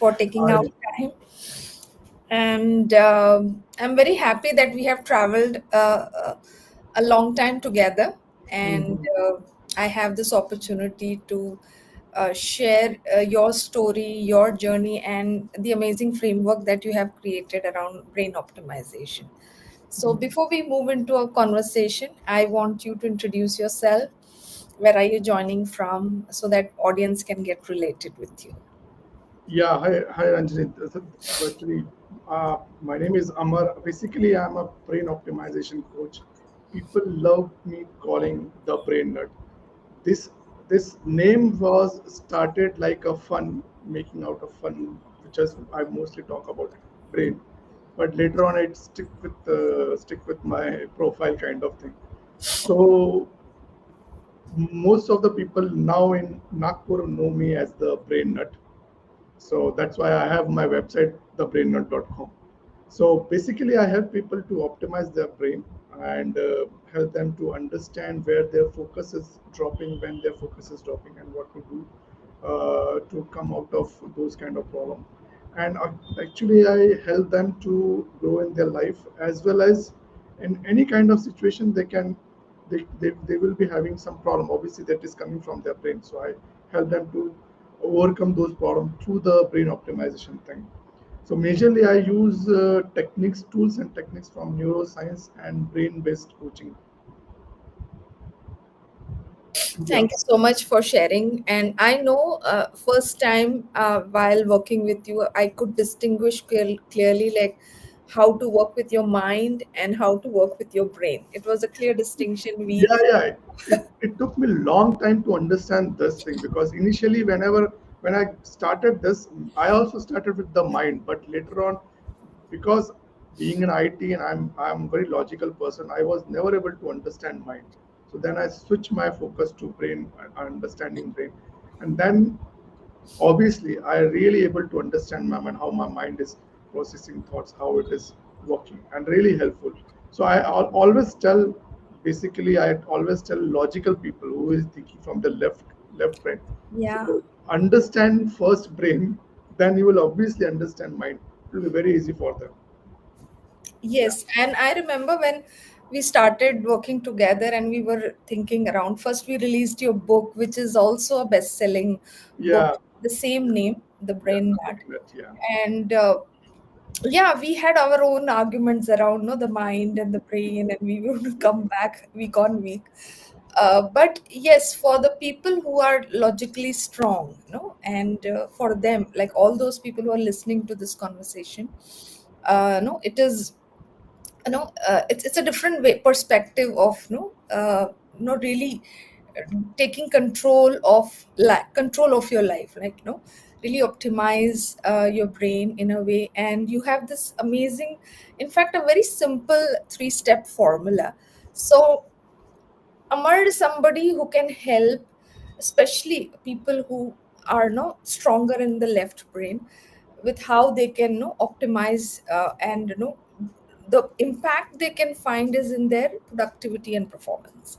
for taking out I, time. And I'm very happy that we have traveled a long time together. And Mhm. I have this opportunity to share your story, your journey, and the amazing framework that you have created around brain optimization. So, before we move into a conversation, I want you to introduce yourself. Where are you joining from so that audience can get related with you? Yeah, hi Ranjini. Actually, my name is Amar. Basically, I'm a brain optimization coach. People love me calling the brain nut. This this name was started like a fun, making out of fun, which is I mostly talk about brain. But later on, it stick with my profile kind of thing. So most of the people now in Nagpur know me as the brain nut. So that's why I have my website, thebrainnut.com. So basically, I help people to optimize their brain and help them to understand where their focus is dropping, when their focus is dropping, and what to do to come out of those kind of problems. And actually, I help them to grow in their life as well as in any kind of situation they will be having some problem. Obviously, that is coming from their brain. So I help them to overcome those problems through the brain optimization thing. So majorly, I use tools and techniques from neuroscience and brain-based coaching. Yeah, Thank you so much for sharing. And I know first time while working with you, I could distinguish clearly like how to work with your mind and how to work with your brain. It was a clear distinction. yeah. It took me a long time to understand this thing because initially, when I started this, I also started with the mind, but later on, because being in IT and I'm a very logical person, I was never able to understand mind. So then I switched my focus to brain, understanding brain, and then obviously I really able to understand my mind, how my mind is processing thoughts, how it is working, and really helpful. So always tell, basically I always tell logical people who is thinking from the left brain. Yeah. So understand first brain, then you will obviously understand mind. It will be very easy for them. Yeah, Yes, and I remember when we started working together and we were thinking around. First, we released your book, which is also a best-selling book, yeah, the same name, The yeah, Brain Nut. something like that. Yeah, And yeah, we had our own arguments around no the mind and the brain, and we would come back week on week. But yes, for the people who are logically strong, and for them, like all those people who are listening to this conversation, no, it is it's a different way perspective of really taking control of your life, like really optimize your brain in a way. And you have this amazing, in fact, a very simple three-step formula. So Amar is somebody who can help, especially people who are stronger in the left brain, with how they can optimize and the impact they can find is in their productivity and performance.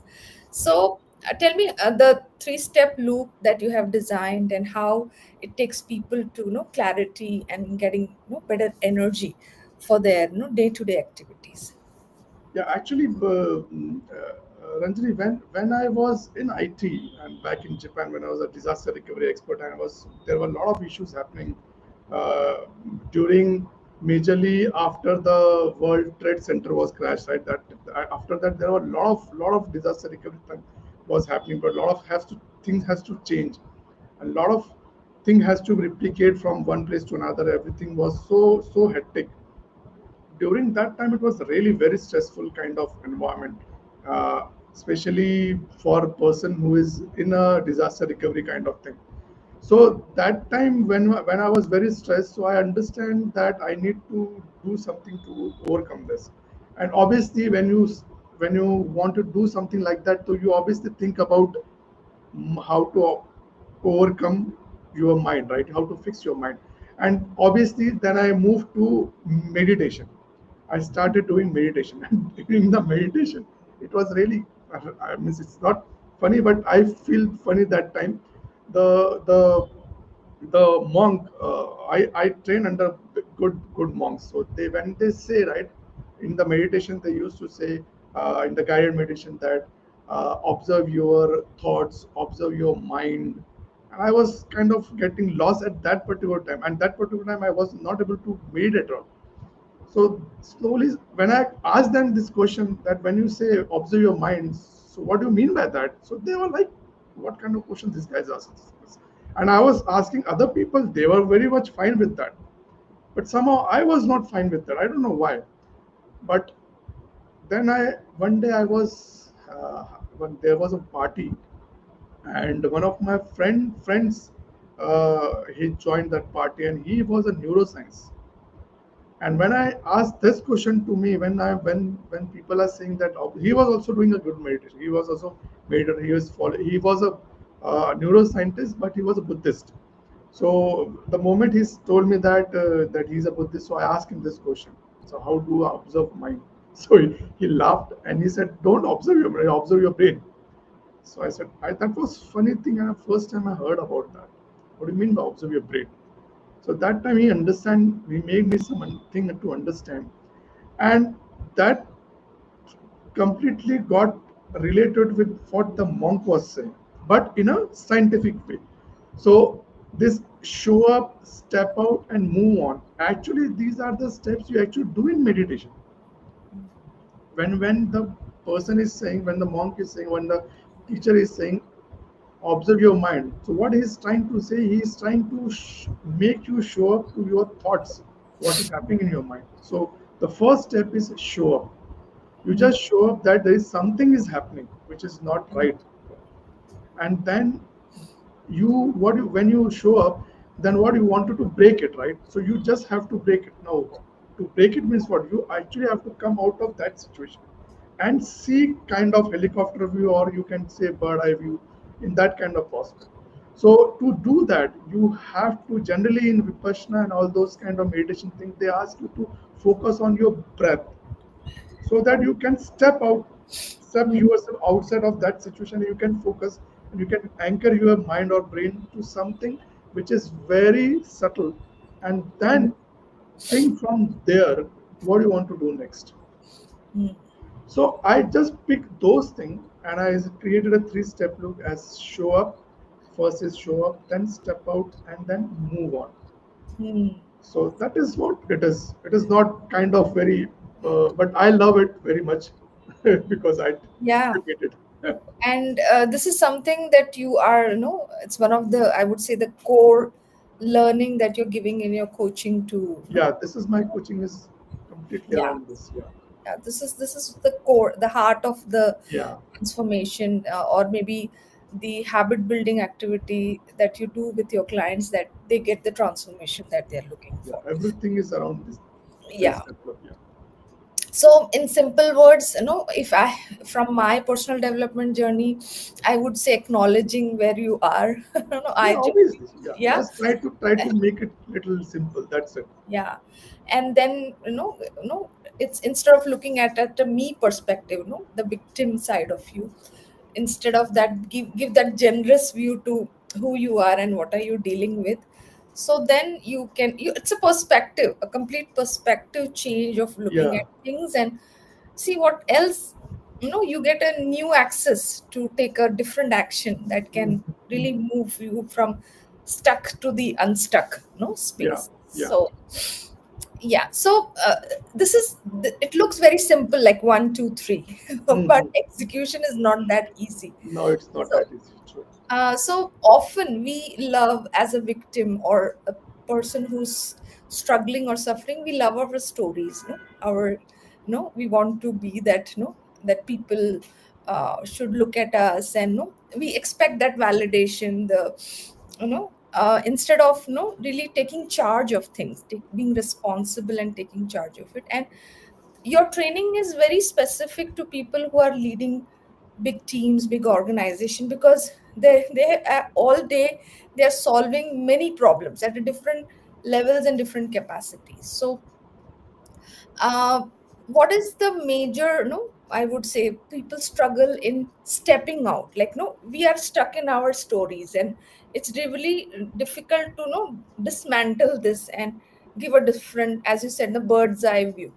So tell me the three-step loop that you have designed and how it takes people to clarity and getting better energy for their day-to-day activities. yeah. Actually, Ranjini, when I was in IT and back in Japan, when I was a disaster recovery expert, and there were a lot of issues happening uh, during majorly after the World Trade Center was crashed. Right, that after that there were a lot of disaster recovery thing was happening, but a lot of has to things has to change. A lot of thing has to replicate from one place to another. Everything was so hectic. During that time it was really very stressful kind of environment, especially for a person who is in a disaster recovery kind of thing. So that time when I was very stressed, so I understand that I need to do something to overcome this. And obviously when you want to do something like that, so you obviously think about how to overcome your mind, right? How to fix your mind. And obviously, then I moved to meditation. I started doing meditation, and during the meditation, it was really, I mean, it's not funny, but I feel funny that time. The the the monk I train under good monks. So they when they say, right, in the meditation they used to say, in the guided meditation, that observe your thoughts, observe your mind. And I was kind of getting lost at that particular time. And that particular time I was not able to meditate at all. So slowly, when I asked them this question, that when you say observe your mind, so what do you mean by that? So they were like, what kind of question this guy's asking? And I was asking other people, they were very much fine with that. But somehow I was not fine with that. I don't know why. But then one day I was, when there was a party, and one of my friends, he joined that party, and he was a neuroscience. And when I asked this question to me, when people are saying that, he was also doing a good meditation. He was also meditator. He was a neuroscientist, but he was a Buddhist. So the moment he told me that he's a Buddhist, so I asked him this question. So how do I observe mind? So he laughed and he said, "Don't observe your brain, observe your brain." So I said, that was funny thing, and the first time I heard about that. What do you mean by observe your brain? So that time he made me something to understand, and that completely got related with what the monk was saying, but in a scientific way. So this show up, step out, and move on. Actually, these are the steps you actually do in meditation. When the person is saying, when the monk is saying, when the teacher is saying, observe your mind. So what he's trying to say, he's trying to make you show up to your thoughts, what is happening in your mind. So the first step is show up. You Mm, just show up that there is something is happening which is not right, and then when you show up, then what you wanted to break it, right? So you just have to break it. Now to break it means what? You actually have to come out of that situation and see kind of helicopter view, or you can say bird eye view, in that kind of prospect. So to do that, you have to, generally in vipassana and all those kind of meditation things, they ask you to focus on your breath, so that you can step mm, yourself outside of that situation. You can focus and you can anchor your mind or brain to something which is very subtle, and mm, then think from there what you want to do next. mm, So I just picked those things, and I created a three-step look as show up. First is show up, then step out, and then move on. mm. So that is what it is. It is not kind of very, but I love it very much because I Yeah. created it. And this is something that you are, it's one of the, I would say, the core learning that you're giving in your coaching to, Yeah, this is my coaching is completely yeah. around this. Yeah, Yeah, this is the core, the heart of the yeah, transformation, or maybe the habit building activity that you do with your clients, that they get the transformation that they're looking yeah. for. Everything is around this Yeah. three-step look. Yeah, So in simple words, if I, from my personal development journey, I would say acknowledging where you are. yeah. I generally, Obviously, yeah. yeah. Just try to make it little simple. That's it. Yeah. And then, it's instead of looking at a me perspective, the victim side of you, instead of that, give that generous view to who you are and what are you dealing with. So then it's a perspective, a complete perspective change of looking Yeah. at things, and see what else, you get a new access to take a different action that can Mhm. really move you from stuck to the unstuck, Yeah, space. yeah. So yeah. So it looks very simple, like 1 2 3, but Mhm. execution is not that easy. No, it's not So that easy. True. so often we love, as a victim or a person who's struggling or suffering, we love our stories, no? Our, we want to be that, that people should look at us, and no, we expect that validation, instead of, really taking charge of things, being responsible and taking charge of it. And your training is very specific to people who are leading big teams, big organization, because they all day they are solving many problems at a different levels and different capacities. So uh, what is the major, no, I would say people struggle in stepping out, like, no, we are stuck in our stories, and it's really difficult to dismantle this and give a different, as you said, the bird's eye view,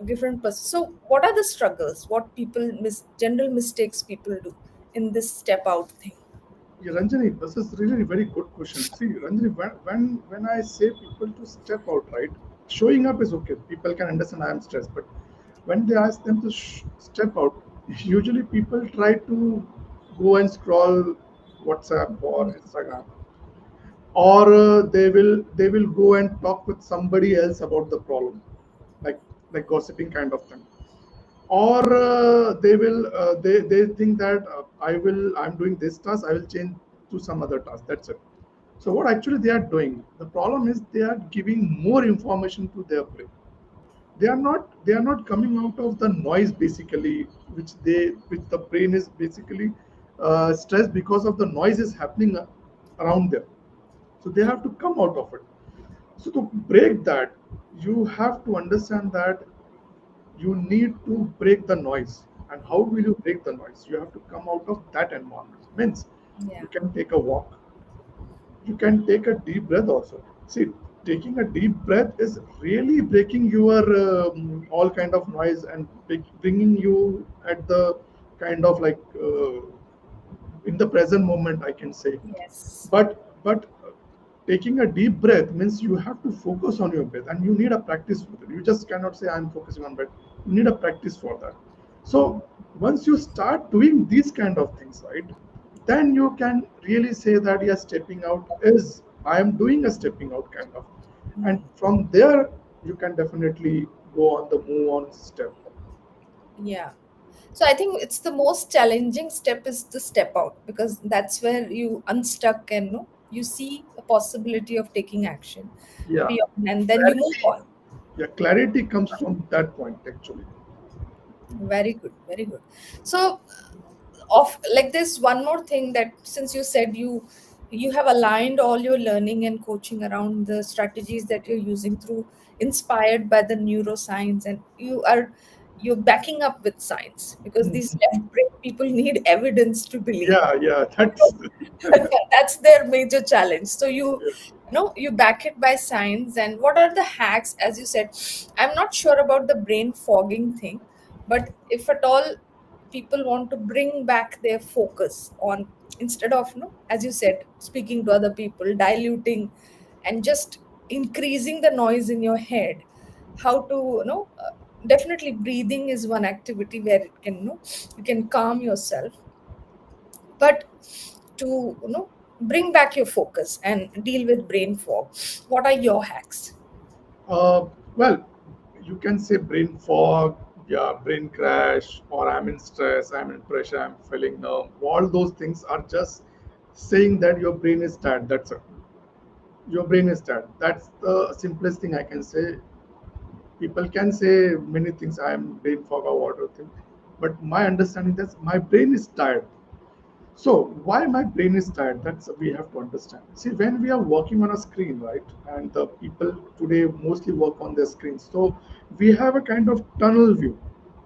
different person. So what are the struggles, what people general mistakes people do in this step out thing? Yeah, Ranjani, this is really a very good question. See, Ranjani, when I say people to step out, right, showing up is okay. People can understand I am stressed, but when they ask them to step out, usually people try to go and scroll WhatsApp or Instagram, or they will go and talk with somebody else about the problem, like gossiping kind of thing, or they think that I'm doing this task, I will change to some other task, that's it. So what actually they are doing, the problem is they are giving more information to their brain. They are not coming out of the noise basically, which the brain is basically stressed because of the noise is happening around them. So they have to come out of it. So to break that, you have to understand that you need to break the noise. And how will you break the noise? You have to come out of that environment. Means Yeah. you can take a walk, you can take a deep breath also. See, taking a deep breath is really breaking your all kind of noise and bringing you at the kind of like in the present moment, I can say. Yes. But taking a deep breath means you have to focus on your breath, and you need a practice for it. You just cannot say I'm focusing on breath. You need a practice for that. Mm. So once you start doing these kind of things, right, then you can really say that yes, stepping out is, I am doing a stepping out kind of, and Mm. from there you can definitely go on the move on step. Yeah. So I think it's the most challenging step is the step out, because that's where you unstuck and you see a possibility of taking action Yeah, beyond, and then you move clarity. on. Yeah, clarity comes from that point actually. Very good, very good. So, of like this one more thing, that since you said you have aligned all your learning and coaching around the strategies that you're using through, inspired by the neuroscience, and you're backing up with science, because these left brain people need evidence to believe. Yeah, yeah, that's That's their major challenge. So yes. you back it by science. And what are the hacks? As you said, I'm not sure about the brain fogging thing, but if at all people want to bring back their focus on, instead of as you said, speaking to other people, diluting and just increasing the noise in your head, how to definitely breathing is one activity where it can you can calm yourself. But to bring back your focus and deal with brain fog, what are your hacks? Well, you can say brain fog, yeah, brain crash, or I'm in stress, I'm in pressure, I'm feeling numb. All those things are just saying that your brain is tired. That's it. Your brain is tired. That's the simplest thing I can say. People can say many things. I'm brain fog or whatever thing, but my understanding is my brain is tired. So why my brain is tired? That's we have to understand. See, when we are working on a screen, right, and the people today mostly work on their screens, so we have a kind of tunnel view,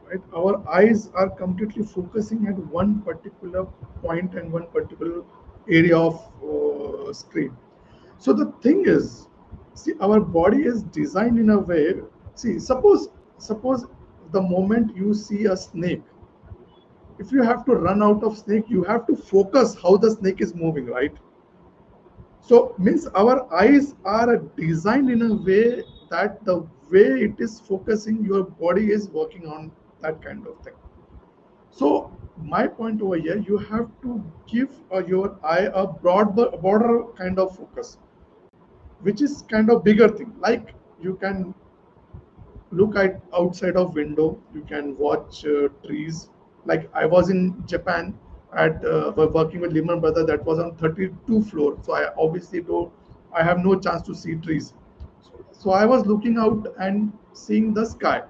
right? Our eyes are completely focusing at one particular point and one particular area of screen. So the thing is, see, our body is designed in a way. See, suppose the moment you see a snake, if you have to run out of snake, you have to focus how the snake is moving, right? So means our eyes are designed in a way that the way it is focusing, your body is working on that kind of thing. So my point over here, you have to give your eye a broader kind of focus, which is kind of bigger thing. Like you can look at outside of window, you can watch trees. Like I was in Japan at working with Lehman Brothers, that was on 32 floor, so I obviously don't, I have no chance to see trees. So I was looking out and seeing the sky.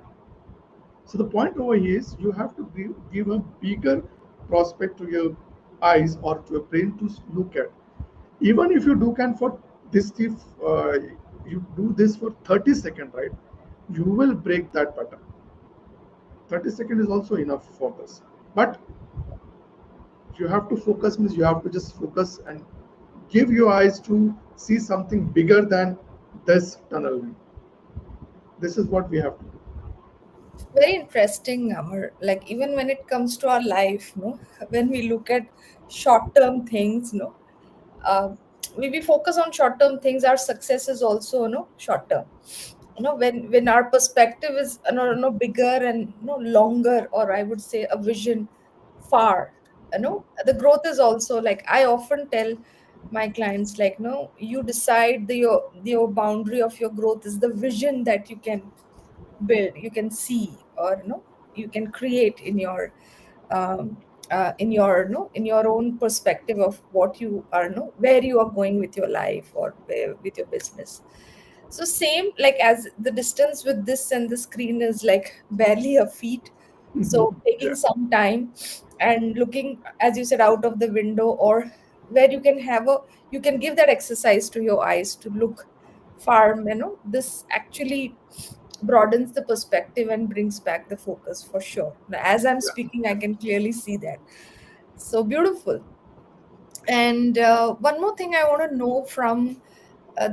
So the point over here is you have to give a bigger prospect to your eyes or to your brain to look at. Even if you do can for this, if you do this for 30 seconds, right, you will break that pattern. 30 seconds is also enough for this. But you have to focus means you have to just focus and give your eyes to see something bigger than this tunnel. This is what we have to do. Very interesting, Amar. Like even when it comes to our life, no, when we look at short-term things, no, uh, we focus on short-term things. Our success is also, short-term. When our perspective is, bigger and longer, or I would say a vision far. The growth is also like I often tell my clients, like, no, you decide your boundary of your growth is the vision that you can build, you can see, or you can create um, in your own perspective of what you are, where you are going with your life or where, with your business. So same, like as the distance with this and the screen is like barely a feet. So Yeah. taking some time and looking, as you said, out of the window, or where you can you can give that exercise to your eyes to look far. This actually broadens the perspective and brings back the focus for sure. Now, as I'm Yeah. speaking, I can clearly see that. So beautiful. And one more thing I want to know from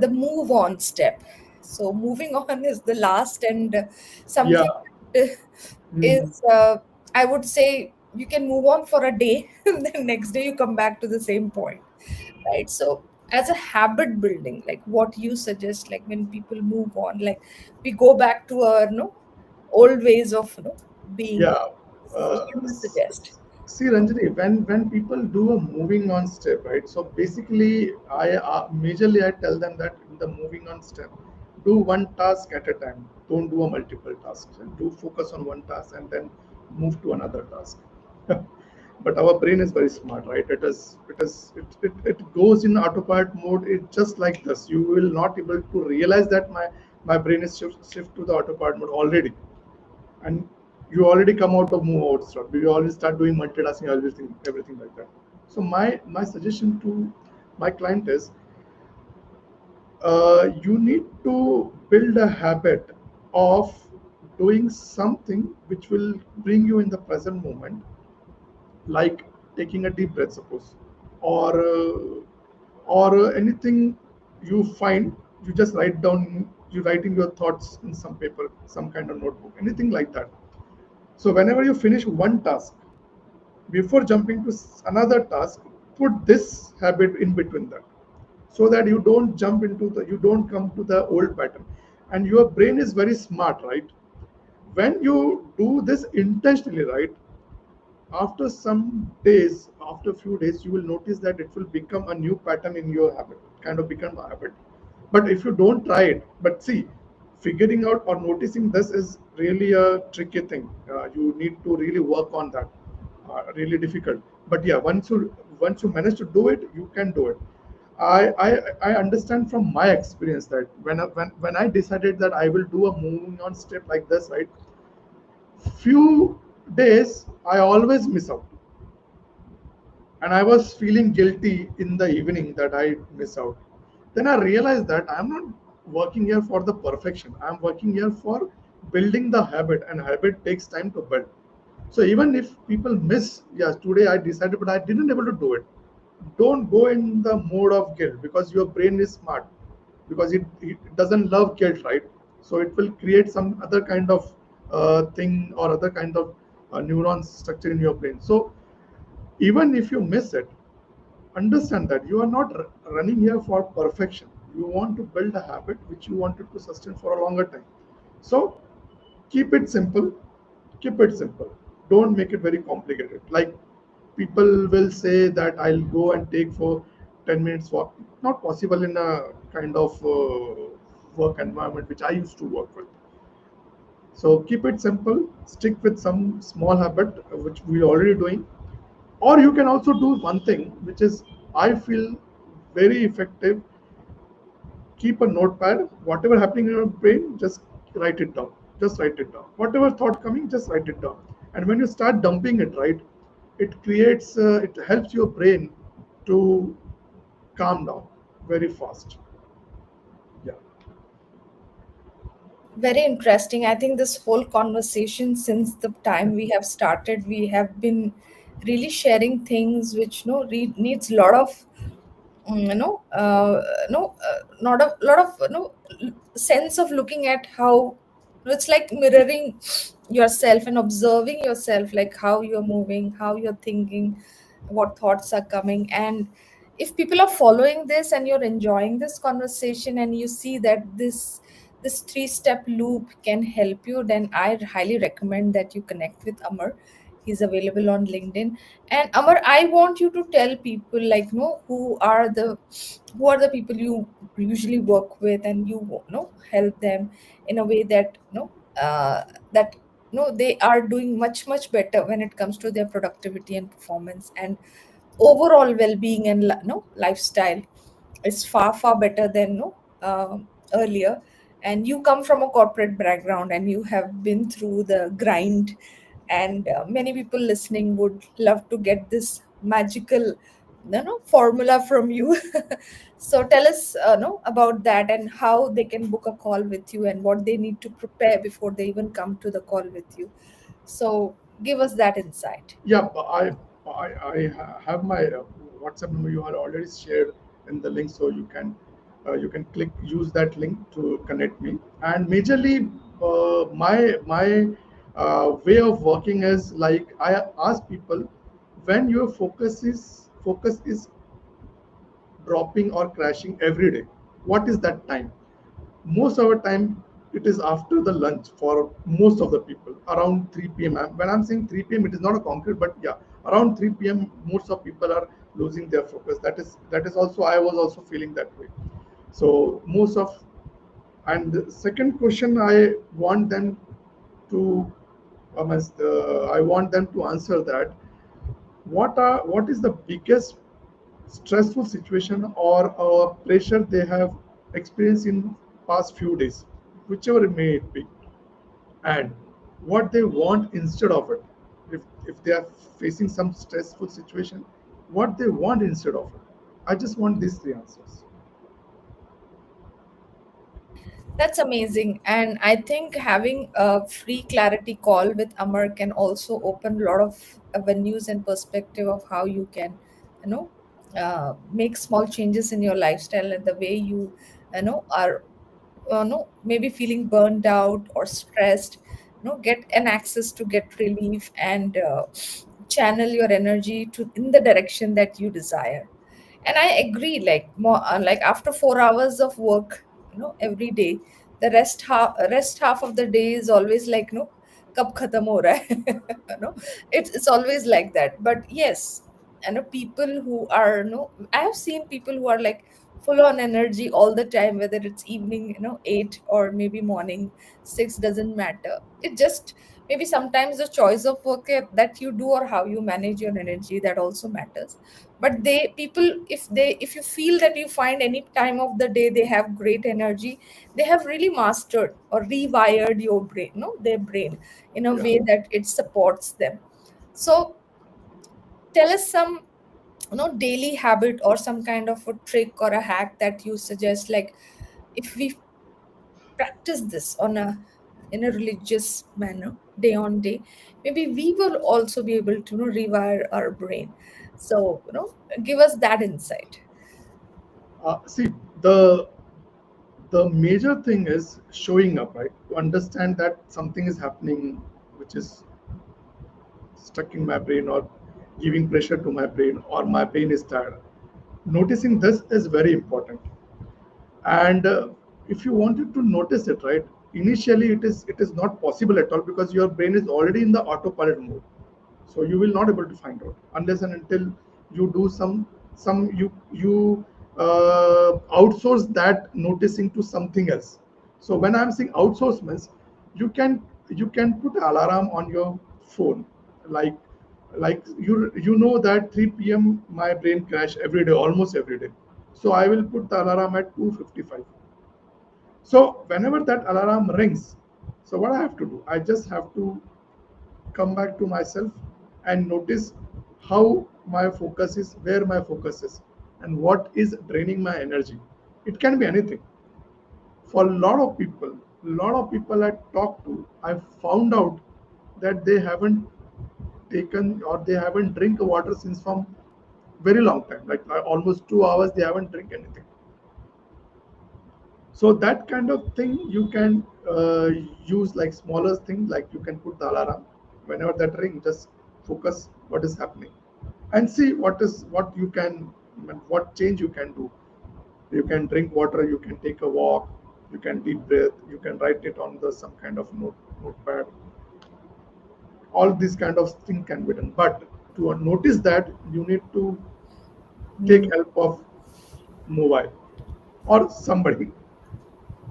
the move on step. So moving on is the last, and Yeah. something that Mhm. is, I would say, you can move on for a day, and then next day you come back to the same point, right? So as a habit building, like what you suggest, like when people move on, like we go back to our old ways of being. Yeah. So what do you suggest? See, Ranjani, when people do a moving on step, right? So basically, I majorly I tell them that in the moving on step, do one task at a time. Don't do a multiple tasks. And do focus on one task and then move to another task. But our brain is very smart, right? It goes in autopilot mode. It's just like this. You will not able to realize that my brain is shift to the autopilot mode already, and you already come out of move out stuff. You already start doing multitasking, everything like that. So my suggestion to my client is, you need to build a habit of doing something which will bring you in the present moment, like taking a deep breath, suppose, or anything you find, you just write down, you writing your thoughts in some paper, some kind of notebook, anything like that. So whenever you finish one task, before jumping to another task, put this habit in between that, so that you don't come to the old pattern. And your brain is very smart, right? When you do this intentionally, right, after some days, after a few days, you will notice that it will become a new pattern in your habit, kind of become a habit. But if you don't try it, but see, figuring out or noticing this is really a tricky thing. You need to really work on that. Really difficult. But yeah, once you manage to do it, you can do it. I understand from my experience that when I decided that I will do a moving on step like this, right? Few days I always miss out, and I was feeling guilty in the evening that I miss out. Then I realized that I'm not working here for the perfection. I'm working here for building the habit, and habit takes time to build. So even if people miss, yes, today I decided, but I didn't able to do it. Don't go in the mode of guilt, because your brain is smart, because it doesn't love guilt, right? So it will create some other kind of thing or other kind of neuron structure in your brain. So even if you miss it, understand that you are not running here for perfection. You want to build a habit which you wanted to sustain for a longer time. So keep it simple. Keep it simple. Don't make it very complicated. Like, people will say that I'll go and take for 10 minutes walk. Not possible in a kind of work environment which I used to work with. So keep it simple. Stick with some small habit which we already doing. Or you can also do one thing which is, I feel, very effective. Keep a notepad. Whatever happening in your brain, just write it down. Just write it down. Whatever thought coming, just write it down. And when you start dumping it, right, it helps your brain to calm down very fast. Yeah. Very interesting. I think this whole conversation, since the time we have started, we have been really sharing things which needs a lot of not a lot of sense of looking at how it's like mirroring yourself and observing yourself, like how you're moving, how you're thinking, what thoughts are coming. And if people are following this and you're enjoying this conversation and you see that this three-step loop can help you, then I highly recommend that you connect with Amar. He's available on LinkedIn. And Amar, I want you to tell people, like, who are the people you usually work with, and help them in a way that that they are doing much better when it comes to their productivity and performance and overall well-being and lifestyle is far better than earlier. And you come from a corporate background and you have been through the grind, and many people listening would love to get this magical formula from you. So tell us about that and how they can book a call with you and what they need to prepare before they even come to the call with you. So give us that insight. Yeah, but have my WhatsApp number. You are already shared in the link, so you can click use that link to connect me. And majorly, my way of working is like I ask people, when your focus is dropping or crashing every day, what is that time? Most of the time it is after the lunch for most of the people around 3 p.m. When I'm saying 3 p.m., it is not a concrete, but yeah, around 3 p.m. most of people are losing their focus. That is also, I was also feeling that way. So most of, and the second question I want them to I want them to answer that, what is the biggest stressful situation or pressure they have experienced in past few days, whichever it may be, and what they want instead of it. If they are facing some stressful situation, what they want instead of it. I just want these three answers. That's amazing. And I think having a free clarity call with Amar can also open a lot of avenues and perspective of how you can, you know, make small changes in your lifestyle and the way are, maybe feeling burned out or stressed, get an access to get relief and channel your energy to in the direction that you desire. And I agree, like more like after 4 hours of work every day, the rest half of the day is always like kab khatam ho raha hai. It's always like that. But yes, people who are I have seen people who are like full on energy all the time, whether it's evening 8 or maybe morning 6, doesn't matter. It just maybe sometimes the choice of work that you do or how you manage your energy, that also matters. But people, if you feel that you find any time of the day they have great energy, they have really mastered or rewired your brain, their brain in a Yeah. way that it supports them. So tell us some daily habit or some kind of a trick or a hack that you suggest, like if we practice this on a in a religious manner day on day, maybe we will also be able to rewire our brain. So give us that insight. See, the the major thing is showing up, right? To understand that something is happening, which is stuck in my brain or giving pressure to my brain, or my brain is tired. Noticing this is very important. And if you wanted to notice it, right, initially it is not possible at all, because your brain is already in the autopilot mode. So you will not able to find out unless and until you do some you outsource that noticing to something else. So when I'm saying outsource means, you can you can put alarm on your phone, like you know that 3 p.m. my brain crash every day, almost every day. So I will put the alarm at 2:55. So whenever that alarm rings, so what I have to do, I just have to come back to myself and notice how my focus is, where my focus is, and what is draining my energy. It can be anything. For a lot of people I talk to, I found out that they haven't taken or they haven't drink water since from very long time, like almost 2 hours. They haven't drink anything. So that kind of thing you can use like smaller thing, like you can put the alarm whenever that ring. Just focus what is happening and see what you can, what change you can do. You can drink water, you can take a walk, you can deep breath, you can write it on the some kind of notepad. All these kind of thing can be done, but to notice that you need to take Mm, help of mobile or somebody.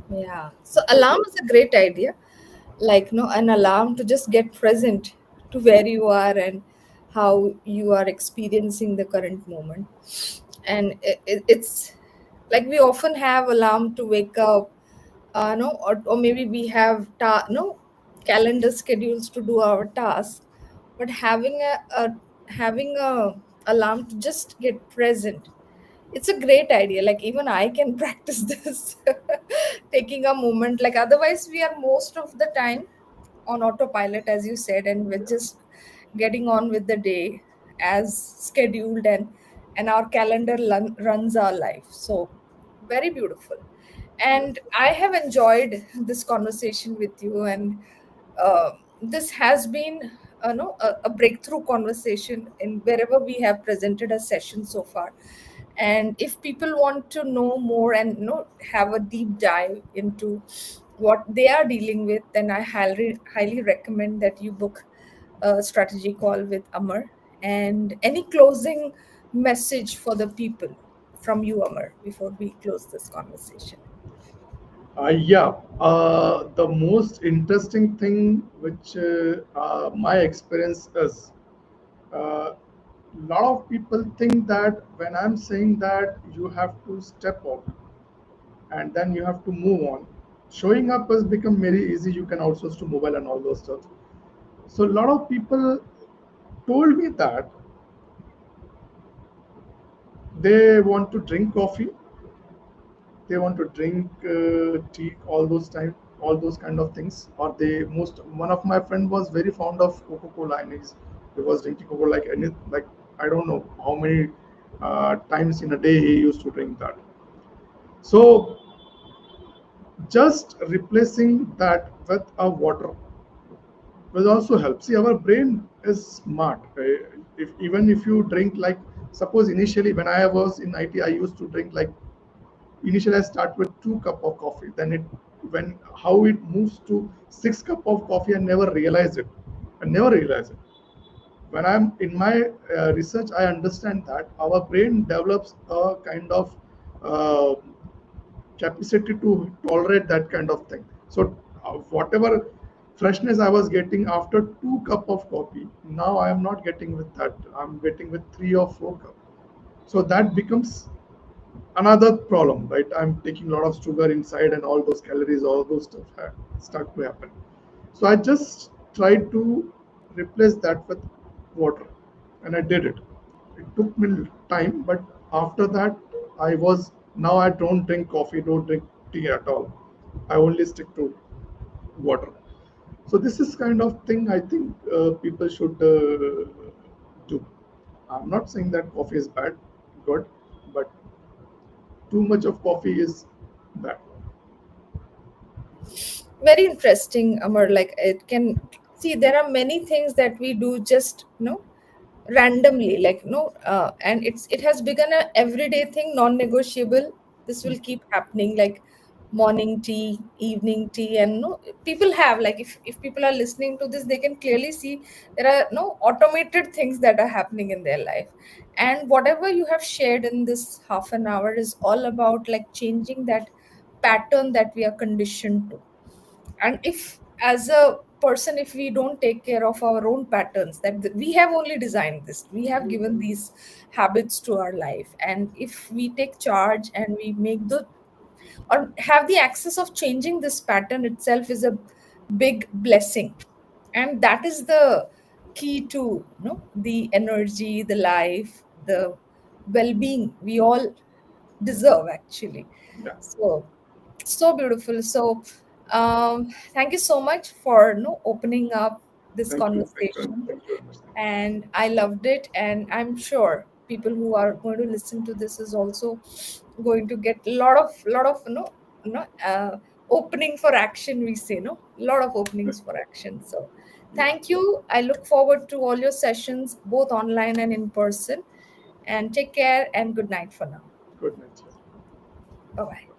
yeah. So alarm is a great idea. Like no, an alarm to just get present to where you are and how you are experiencing the current moment. And it's like we often have alarm to wake up, no, or maybe we have no calendar schedules to do our tasks, but having a alarm to just get present, it's a great idea. Like even I can practice this, taking a moment. Like otherwise we are most of the time on autopilot, as you said, and we're just getting on with the day as scheduled, and our calendar runs our life. So very beautiful. And I have enjoyed this conversation with you, and uh, this has been no, a breakthrough conversation in wherever we have presented a session so far. And if people want to know more and have a deep dive into what they are dealing with, then I highly recommend that you book a strategy call with Amar. And any closing message for the people from you, Amar, before we close this conversation? Yeah, the most interesting thing which my experience is, a lot of people think that when I'm saying that you have to step out and then you have to move on, showing up has become very easy. You can outsource to mobile and all those stuff. So a lot of people told me that they want to drink coffee, they want to drink tea all those time, all those kind of things. Or they most one of my friend was very fond of Coca-Cola, and he was drinking Coca like any, like I don't know how many times in a day he used to drink that. So just replacing that with a water will also help. See, our brain is smart. If even if you drink, like suppose initially when I was in IT, I used to drink like, initially I start with 2 cup of coffee. Then it, when how it moves to 6 cup of coffee, I never realize it. I never realize it. When I'm in my research, I understand that our brain develops a kind of uh, capacity to tolerate that kind of thing. So whatever freshness I was getting after 2 cup of coffee, now I am not getting with that. I'm getting with 3 or 4 cup. So that becomes another problem, right? I'm taking a lot of sugar inside, and all those calories, all those stuff start to happen. So I just tried to replace that with water, and I did it. It took me time, but after that, I was, now I don't drink coffee, don't drink tea at all. I only stick to water. So this is kind of thing I think people should do. I'm not saying that coffee is bad, good, but too much of coffee is bad. Very interesting, Amar. Like it can see there are many things that we do just randomly, like and it has become a everyday thing, non-negotiable. This will keep happening, like morning tea, evening tea, and no people have, like if people are listening to this, they can clearly see there are no automated things that are happening in their life. And whatever you have shared in this half an hour is all about like changing that pattern that we are conditioned to. And if as a person, if we don't take care of our own patterns, that we have only designed this, we have given these habits to our life, and if we take charge and we make the or have the access of changing this pattern itself is a big blessing. And that is the key to the energy, the life, the well-being we all deserve actually. Yeah. So so beautiful. So thank you so much for opening up this Thank you. Thank you. conversation. Thank you very much. Thank you. And I loved it, and I'm sure people who are going to listen to this is also going to get lot of opening for action, we say, no, lot of openings for action. So Yeah. thank you. I look forward to all your sessions, both online and in person. And take care and good night for now. Good night. Bye bye.